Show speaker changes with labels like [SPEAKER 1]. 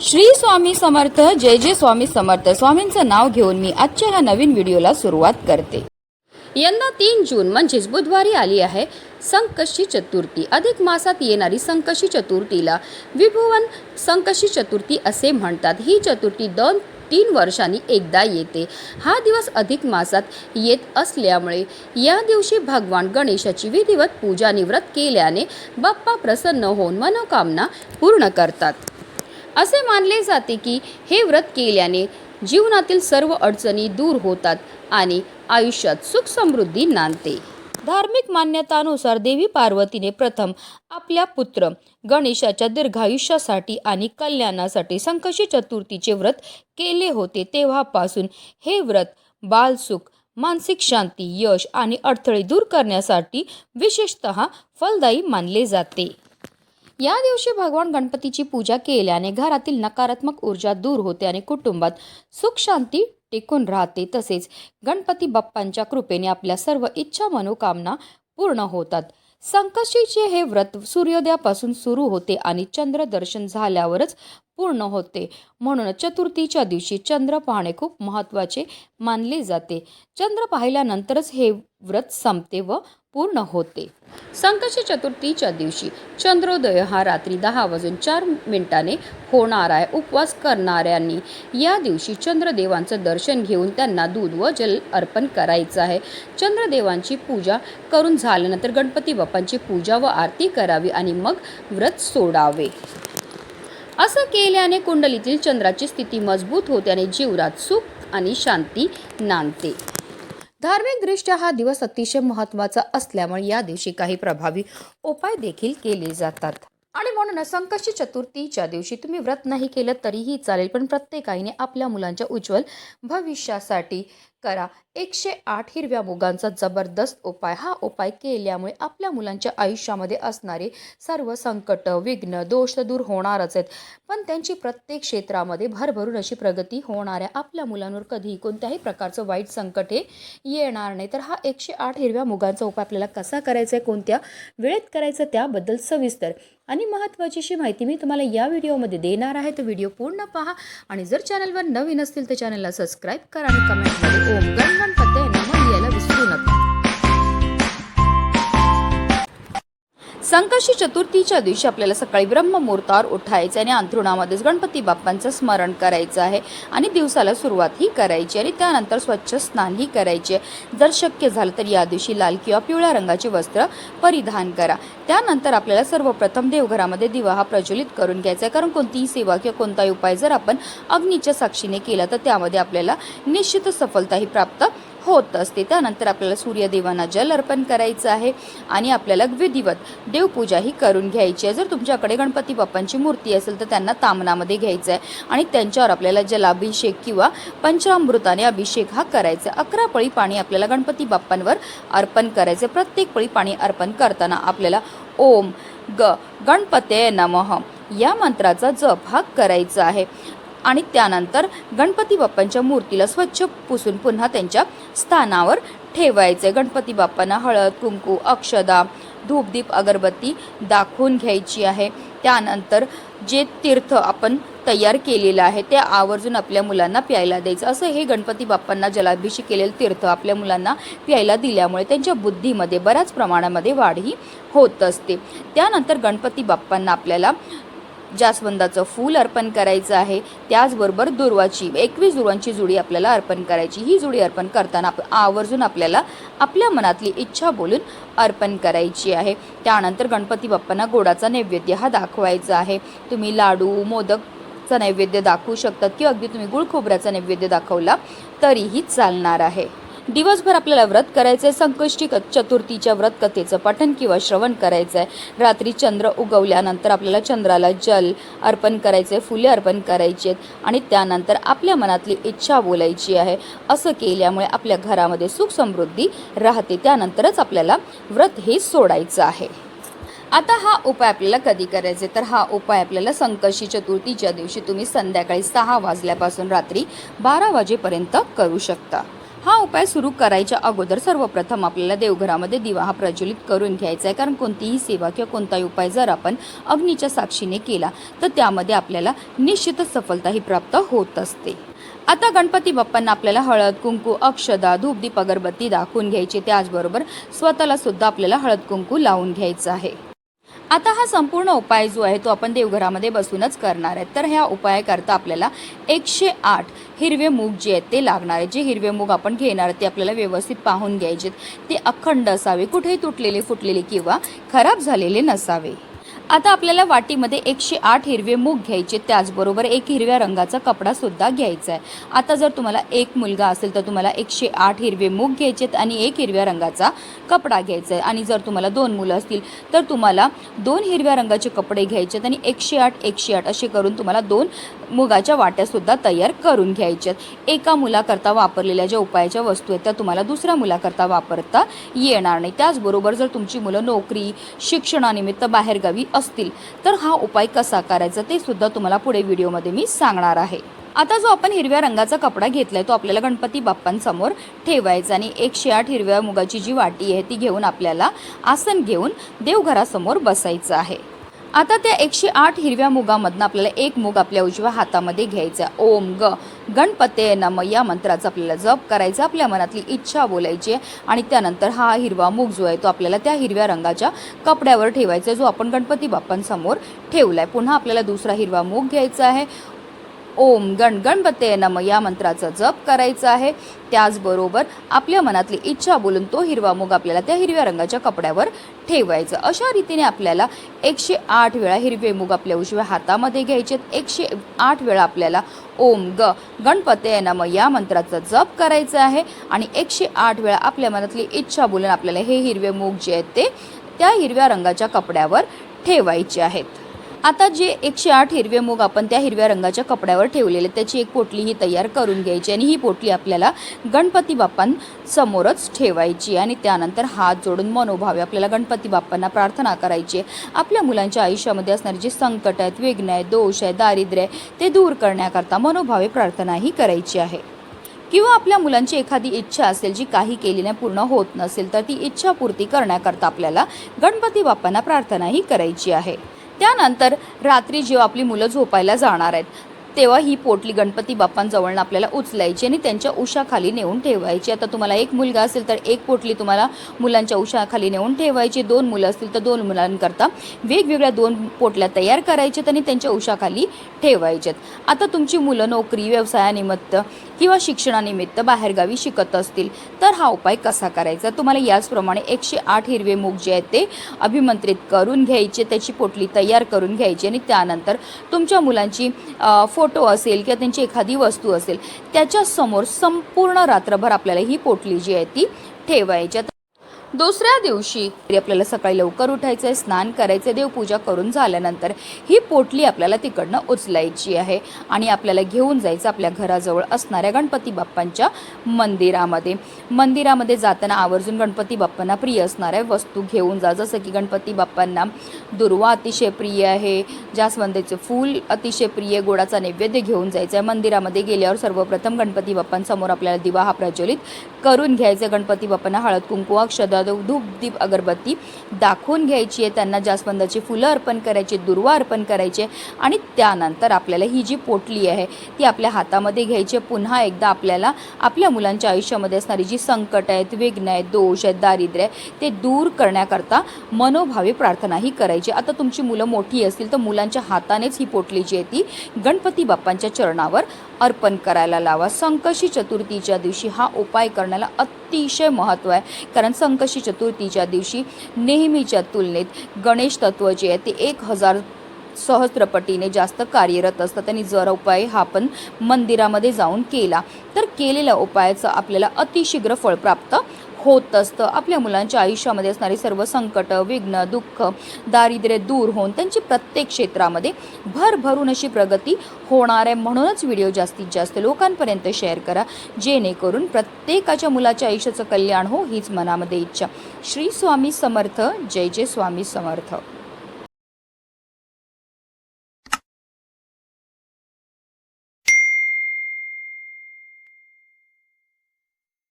[SPEAKER 1] श्री स्वामी समर्थ. जय जय स्वामी समर्थ. स्वामींचं नाव घेऊन मी आजच्या ह्या नवीन व्हिडिओला सुरुवात करते. यंदा 3 जून म्हणजेच बुधवारी आली आहे संकष्टी चतुर्थी. अधिक मासात येणारी संकष्टी चतुर्थीला विभुवन संकष्टी चतुर्थी असे म्हणतात. ही चतुर्थी 2-3 वर्षांनी एकदा येते. हा दिवस अधिक मासात येत असल्यामुळे या दिवशी भगवान गणेशाची विधिवत पूजा निव्रत केल्याने बाप्पा प्रसन्न होऊन मनोकामना पूर्ण करतात. असे मानले जाते की हे व्रत केल्याने जीवनातील सर्व अडचणी दूर होतात आणि आयुष्यात सुख समृद्धी नांदते. धार्मिक मान्यतानुसार देवी पार्वतीने प्रथम आपल्या पुत्र गणेशाच्या दीर्घायुष्यासाठी आणि कल्याणासाठी संकष्टी चतुर्थीचे व्रत केले होते. तेव्हापासून हे व्रत बालसुख, मानसिक शांती, यश आणि अडथळे दूर करण्यासाठी विशेषतः फलदायी मानले जाते. या दिवशी भगवान गणपतीची पूजा केल्याने घरातील नकारात्मक ऊर्जा दूर होते आणि कुटुंबात सुख शांती टिकून राहते. तसेच गणपती बाप्पांच्या कृपेने आपल्या सर्व इच्छा मनोकामना पूर्ण होतात. संकष्टीचे हे व्रत सूर्योदयापासून सुरू होते आणि चंद्र दर्शन झाल्यावरच पूर्ण होते. म्हणून चतुर्थीच्या दिवशी चंद्र पाहणे खूप महत्त्वाचे मानले जाते. चंद्र पाहिल्यानंतरच हे व्रत संपते व पूर्ण होते. संकष्टी चतुर्थीच्या दिवशी चंद्रोदय हा रात्री 10:04 होणार आहे. उपवास करणाऱ्यांनी या दिवशी चंद्रदेवांचं दर्शन घेऊन त्यांना दूध व जल अर्पण करायचं आहे. चंद्रदेवांची पूजा करून झाल्यानंतर गणपती बाप्पांची पूजा व आरती करावी आणि मग व्रत सोडावे. असं केल्याने कुंडलीतील चंद्राची स्थिती मजबूत होते आणि जीवनात सुख आणि शांती नांदते. धार्मिकदृष्ट्या हा दिवस अतिशय महत्त्वाचा असल्यामुळे या दिवशी काही प्रभावी उपाय देखील केले जातात. आणि म्हणून संकष्टी चतुर्थीच्या दिवशी तुम्ही व्रत नाही केलं तरीही चालेल, पण प्रत्येकाने आपल्या मुलांच्या उज्ज्वल भविष्यासाठी करा. 108 हिरव्या मुगांचा जबरदस्त उपाय. हा उपाय केल्यामुळे आपल्या मुलांच्या आयुष्यामध्ये असणारे सर्व संकट, विघ्न, दोष दूर होणारच आहेत, पण त्यांची प्रत्येक क्षेत्रामध्ये भरभरून अशी प्रगती होणार आहे. आपल्या मुलांवर कधीही कोणत्याही प्रकारचं वाईट संकट हे येणार नाही. तर हा 108 हिरव्या मुगांचा उपाय आपल्याला कसा करायचा आहे, कोणत्या वेळेत करायचं, त्याबद्दल सविस्तर आणि महत्त्वाची माहिती मी तुम्हाला या व्हिडिओमध्ये देणार आहे. तर व्हिडिओ पूर्ण पहा आणि जर चॅनलवर नवीन असतील तर चॅनलला सबस्क्राईब करा आणि कमेंटमध्ये ओम गणपतये नमः लिहायला विसरू नका. संकष्टी चतुर्थीच्या दिवशी आपल्याला सकाळी ब्रह्ममुहूर्तावर उठायचं आणि अंथरुणामध्येच गणपती बाप्पांचं स्मरण करायचं आहे आणि दिवसाला सुरुवातही करायची आणि त्यानंतर स्वच्छ स्नानही करायचे. जर शक्य झालं तर या दिवशी लाल किंवा पिवळ्या रंगाचे वस्त्र परिधान करा. त्यानंतर आपल्याला सर्वप्रथम देवघरामध्ये दिवा हा प्रज्वलित करून घ्यायचा आहे, कारण कोणतीही सेवा किंवा कोणताही उपाय जर आपण अग्नीच्या साक्षीने केला तर त्यामध्ये आपल्याला निश्चित सफलताही प्राप्त होत असते. त्यानंतर आपल्याला सूर्यदेवांना जल अर्पण करायचं आहे आणि आपल्याला विधिवत देवपूजाही करून घ्यायची आहे. जर तुमच्याकडे गणपती बाप्पांची मूर्ती असेल तर त्यांना तामनामध्ये घ्यायचं आहे आणि त्यांच्यावर आपल्याला जलाभिषेक किंवा पंचामृताने अभिषेक हा करायचा. 11 पळी पाणी आपल्याला गणपती बाप्पांवर अर्पण करायचे. प्रत्येक पळी पाणी अर्पण करताना आपल्याला ओम गणपतये नमः या मंत्राचा जप हा करायचा आहे आणि त्यानंतर गणपती बाप्पांच्या मूर्तीला स्वच्छ पुसून पुन्हा त्यांच्या स्थानावर ठेवायचे. गणपती बाप्पांना हळद, कुंकू, अक्षदा, धूपदीप, अगरबत्ती दाखवून घ्यायची आहे. त्यानंतर जे तीर्थ आपण तयार केलेलं आहे ते आवर्जून आपल्या मुलांना प्यायला द्यायचं. असं हे गणपती बाप्पांना जलाभिषेक केलेलं तीर्थ आपल्या मुलांना प्यायला दिल्यामुळे त्यांच्या बुद्धीमध्ये बऱ्याच प्रमाणामध्ये वाढही होत असते. त्यानंतर गणपती बाप्पांना आपल्याला जास्वंदाचं फूल अर्पण करायचं आहे. त्याचबरोबर दुर्वाची 21 दुर्वांची जुडी आपल्याला अर्पण करायची. ही जुडी अर्पण करताना आवर्जून आपल्याला आपल्या मनातली इच्छा बोलून अर्पण करायची आहे. त्यानंतर गणपती बाप्पांना गोडाचा नैवेद्य हा दाखवायचा आहे. तुम्ही लाडू, मोदकचा नैवेद्य दाखवू शकतात किंवा अगदी तुम्ही गुळ खोबऱ्याचा नैवेद्य दाखवला तरीही चालणार आहे. दिवसभर आपल्याला व्रत करायचं आहे. संकष्टी चतुर्थीच्या व्रत कथेचं पठण किंवा श्रवण करायचं आहे. रात्री चंद्र उगवल्यानंतर आपल्याला चंद्राला जल अर्पण करायचं आहे, फुले अर्पण करायची आहेत आणि त्यानंतर आपल्या मनातली इच्छा बोलायची आहे. असं केल्यामुळे आपल्या घरामध्ये सुख समृद्धी राहते. त्यानंतरच आपल्याला व्रत हे सोडायचं आहे. आता हा उपाय आपल्याला कधी करायचे, तर हा उपाय आपल्याला संकष्टी चतुर्थीच्या दिवशी तुम्ही संध्याकाळी 6 वाजल्यापासून रात्री 12 वाजेपर्यंत करू शकता. हा उपाय सुरू करायच्या अगोदर सर्वप्रथम आपल्याला देवघरामध्ये दिवा हा प्रज्वलित करून घ्यायचा आहे, कारण कोणतीही सेवा किंवा कोणताही उपाय जर आपण अग्नीच्या साक्षीने केला तर त्यामध्ये आपल्याला निश्चितच सफलता ही प्राप्त होत असते। आता गणपती बाप्पांना आपल्याला हळद कुंकू अक्षदा धूपदीप अगरबत्ती दाखवून घ्यायची, त्याचबरोबर स्वतःला सुद्धा आपल्याला हळद कुंकू लावून घ्यायचं आहे। आता हा संपूर्ण उपाय जो आहे तो आपण देवघरामध्ये बसूनच करणार आहे। तर ह्या उपायाकरता आपल्याला 108 हिरवे मूग जे आहेत ते लागणार आहे। जे हिरवे मूग आपण घेणार ते आपल्याला व्यवस्थित पाहून घ्यायचे, ते अखंड असावे, कुठेही तुटलेले फुटलेले किंवा खराब झालेले नसावे। आता आपल्याला वाटीमध्ये 108 हिरवे मूग घ्यायचे, त्याचबरोबर एक हिरव्या रंगाचा कपडा सुद्धा घ्यायचा आहे। आता जर तुम्हाला एक मुलगा असेल तर तुम्हाला 108 हिरवे मूग घ्यायचेत आणि एक हिरव्या रंगाचा कपडा घ्यायचा आहे, आणि जर तुम्हाला 2 मुलं असतील तर तुम्हाला 2 हिरव्या रंगाचे कपडे घ्यायचेत आणि 108 असे करून तुम्हाला 2 मुगाच्या वाट्या सुद्धा तयार करून घ्यायच्यात। एका मुलाकरता वापरलेल्या ज्या उपायाच्या वस्तू आहेत त्या तुम्हाला दुसऱ्या मुलाकरता वापरता येणार नाही। त्याचबरोबर जर तुमची मुलं नोकरी शिक्षणानिमित्त बाहेरगावी असतील तर हा उपाय कसा करायचा ते सुद्धा तुम्हाला पुढे व्हिडिओमध्ये मी सांगणार आहे। आता जो आपण हिरव्या रंगाचा कपडा घेतलाय तो आपल्याला गणपती बाप्पांसमोर ठेवायचा आणि 108 हिरव्या मुगाची जी वाटी आहे ती घेऊन आपल्याला आसन घेऊन देवघरासमोर बसायचं आहे। आता त्या 108 हिरव्या मुगामधनं आपल्याला एक मूग आपल्या उजव्या हातामध्ये घ्यायचा। ओम ग गणपते नम या मंत्राचा आपल्याला जप करायचा, आपल्या मनातली इच्छा बोलायची आणि त्यानंतर हा हिरवा मूग जो आहे तो आपल्याला त्या हिरव्या रंगाच्या कपड्यावर ठेवायचा जो आपण गणपती बाप्पांसमोर ठेवलाय। पुन्हा आपल्याला दुसरा हिरवा मूग घ्यायचा आहे, ओम गणपते नम या मंत्राचा जप करायचा आहे, त्याचबरोबर आपल्या मनातली इच्छा बोलून तो हिरवा मूग आपल्याला त्या हिरव्या रंगाच्या कपड्यावर ठेवायचं। अशा रीतीने आपल्याला 108 वेळा हिरवे मूग आपल्या उजव्या हातामध्ये घ्यायचे, 108 वेळा आपल्याला ओम गणपते नम या मंत्राचा जप करायचा आहे आणि 108 वेळा आपल्या मनातली इच्छा बोलून आपल्याला हे हिरवे मूग जे आहेत ते त्या हिरव्या रंगाच्या कपड्यावर ठेवायचे आहेत। आता जे 108 हिरवे मूग आपण त्या हिरव्या रंगाच्या कपड्यावर ठेवलेले त्याची एक पोटली ही तयार करून घ्यायची आणि ही पोटली आपल्याला गणपती बाप्पांसमोरच ठेवायची आणि त्यानंतर हात जोडून मनोभावे आपल्याला गणपती बाप्पांना प्रार्थना करायची। आपल्या मुलांच्या आयुष्यामध्ये असणारे जे संकट आहेत, विघ्न आहेत, दोष आहे, दारिद्र्य आहे ते दूर करण्याकरता मनोभावे प्रार्थनाही करायची आहे। किंवा आपल्या मुलांची एखादी इच्छा असेल जी काही केली नाही पूर्ण होत नसेल तर ती इच्छा पूर्ती करण्याकरता आपल्याला गणपती बाप्पांना प्रार्थनाही करायची आहे। त्यानंतर रात्री जेव्हा आपली मुलं झोपायला जाणार आहेत तेव्हा ही पोटली गणपती बाप्पांजवळ आपल्याला उचलायची आणि त्यांच्या उशाखाली नेऊन ठेवायची। आता तुम्हाला एक मुलगा असेल तर एक पोटली तुम्हाला मुलांच्या उशाखाली नेऊन ठेवायची, 2 मुलं असतील तर 2 मुलांकरता वेगवेगळ्या 2 पोटल्या तयार करायच्यात आणि त्यांच्या उशाखाली ठेवायच्यात। आता तुमची मुलं नोकरी व्यवसायानिमित्त किंवा शिक्षणानिमित्त बाहेरगावी शिकत असतील तर हा उपाय कसा करायचा, तुम्हाला याचप्रमाणे 108 हिरवे मूग जे आहेत ते अभिमंत्रित करून घ्यायचे, त्याची पोटली तयार करून घ्यायची आणि त्यानंतर तुमच्या मुलांची फोटो असेल किंवा त्यांची एखादी वस्तू असेल त्याच्या समोर संपूर्ण रात्रभर आपल्याला ही पोटली जी आहे ती ठेवायची। दुसऱ्या दिवशी आपल्याला सकाळी लवकर उठायचं आहे, स्नान करायचं, देवपूजा करून झाल्यानंतर ही पोटली आपल्याला तिकडनं उचलायची आहे आणि आपल्याला घेऊन जायचं आपल्या घराजवळ असणाऱ्या गणपती बाप्पांच्या मंदिरामध्ये जाताना आवर्जून गणपती बाप्पांना प्रिय असणाऱ्या वस्तू घेऊन जा, जसं की गणपती बाप्पांना दुर्वा अतिशय प्रिय आहे, जास्वंदीचे फूल अतिशय प्रिय, गोडाचा नैवेद्य घेऊन जायचं आहे। मंदिरामध्ये गेल्यावर सर्वप्रथम गणपती बाप्पांसमोर आपल्याला दिवा हा प्रज्वलित करून घ्यायचा, गणपती बाप्पांना हळद कुंकू अक्षदा धूप दीप अगरबत्ती दाखवून घ्यायची आहे, त्यांना जास्वंदाची फुलं अर्पण करायची, दुर्वा अर्पण करायचे आणि त्यानंतर आपल्याला ही जी पोटली आहे ती आपल्या हातामध्ये घ्यायची। पुन्हा एकदा आपल्याला आपल्या मुलांच्या आयुष्यामध्ये असणारी जी संकट आहेत, विघ्न आहेत, दोष आहेत, दारिद्र्य आहे ते दूर करण्याकरता मनोभावे प्रार्थनाही करायची। आता तुमची मुलं मोठी असतील तर मुलांच्या हातानेच ही पोटली जी आहे ती गणपती बाप्पांच्या चरणावर अर्पण करायला लावा। संकष्टी चतुर्थीच्या दिवशी हा उपाय करण्याला अतिशय महत्त्व आहे, कारण संकष्टी चतुर्थीच्या दिवशी नेहमीच्या तुलनेत गणेश तत्व जे आहे ते 1000 सहस्त्रपटीने जास्त कार्यरत असतात आणि जर उपाय हा आपण मंदिरामध्ये जाऊन केला तर केलेल्या उपायाचं आपल्याला अतिशीघ्र फळ प्राप्त होत असतं। आपल्या मुलांच्या आयुष्यामध्ये असणारे सर्व संकट, विघ्न, दुःख, दारिद्र्य दूर होऊन त्यांची प्रत्येक क्षेत्रामध्ये भरभरून अशी प्रगती होणार आहे। म्हणूनच व्हिडिओ जास्तीत जास्त लोकांपर्यंत शेअर करा, जेणेकरून प्रत्येकाच्या मुलाच्या आयुष्याचं कल्याण हो हीच मनामध्ये इच्छा। श्री स्वामी समर्थ, जय जय स्वामी समर्थ।